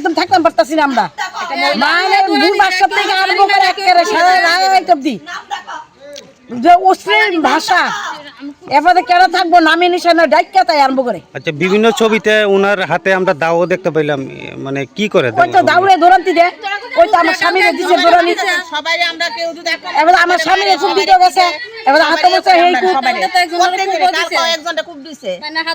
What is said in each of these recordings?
একদম থাকতে পারতাছি না আমরা মানে দূর বাসা থেকে আরম্ভ করে একেবারে সারা রাত অবধি যে অশ্লীল ভাষা এবারে কেন থাকবো নামে নিশানা ডাইকা তাই আরম্ভ করে। আচ্ছা, বিভিন্ন ছবিতে ওনার হাতে আমরা দাও দেখতে পেলাম, মানে কি করে ওই তো দাউড়ে দৌড়ান্তি দে, ওই তো আমার স্বামীরে দিছে দৌড়ানি, সবাই আমরা কেউ যদি এবার আমার স্বামীরে খুব দিতে গেছে, এবার হাতে বসে এই খুব একজনটা খুব দিছে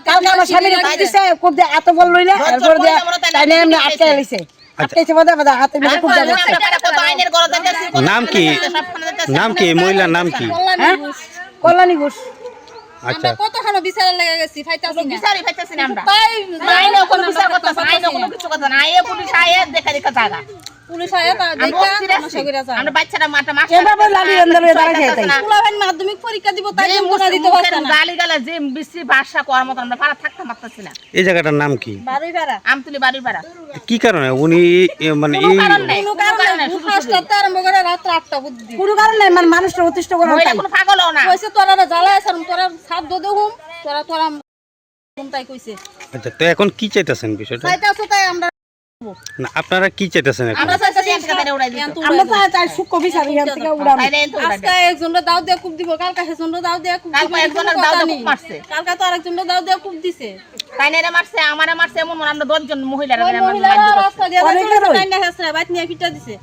কালকে আমার স্বামীরে খুব দিছে, খুব দিয়ে এত বল লইলে এরপর দিয়ে তাই না এমনি আটকে লিছে, আটকেছে বোধ হয় হাতে মেরে খুব দেয়। নাম কি, নাম কি মহিলার নাম কি? হ্যাঁ কল্যাণী ঘোষ। আচ্ছা, কতখানো বিচার লেগে গেছি ফাইতাছি না বিচারই পাইতেছি না আমরা তাই আইনে কোনো বিচার করতেছ না আইনে কোনো কিছু কথা না আইয়ে পুলিশ আইয়ে দেখা দেখা জায়গা পুলিশ আয়া তা দেখা সমস্যা করে যায় আমরা বাচ্চাটা মাটা মাস এভাবে লালি আন্দোলনে দাঁড়ায় তাই পুলাবেন মাধ্যমিক পরীক্ষা দিব তাই মুখা দিতে পারছ না গালি গালা যে বিশ্রী ভাষা করার মত আমরা পাড়া থাকতে পারতেছি না। এই জায়গাটার নাম কি? বাড়ি ভাড়া আমতুলি বাড়ির পাড়া কি কারণে উনি মানে এই কারণ নাই কোনো কারণে ফার্স্টটা আরম্ভ করে রাত 8টা বুদ্ধি কোনো কারণ নাই মানে মানুষটা অতিষ্ঠ করা মহিলা কোনো পাগলও না কইছে তোরা জ্বালায় আছাম তোরা সাত দদে হুম তোরা তোরা তাই কইছে আচ্ছা, তো এখন কি চাইতেছেন বিষয়টা? চাইতাছো তাই আমরা না, আপনারা কি চাইতেছেন এখন? আমরা চাইতাছি উড়াই দিত আমরা তো তাই সূক্ষ্ম বিচার এখান থেকে উড়ানো। তাইলে তো আজকে একজনটা দাও দিয়ে কুপ দিব কালকে সেজনটা দাও দিয়ে কুপ দিব কালকে একজনের দাও দিয়ে কুপ মারছে। কালকে তো আরেকজনটা দাও দিয়ে কুপ দিছে তাইনেরে মারছে আমারে মারছে এমন আমরা 10 জন মহিলারা ওই আমরা মহিলারা রাস্তা দিয়ে অনেকের যাচ্ছে ওই। তাই না হেসরা বাইত নিয়ে ফিটা দিছে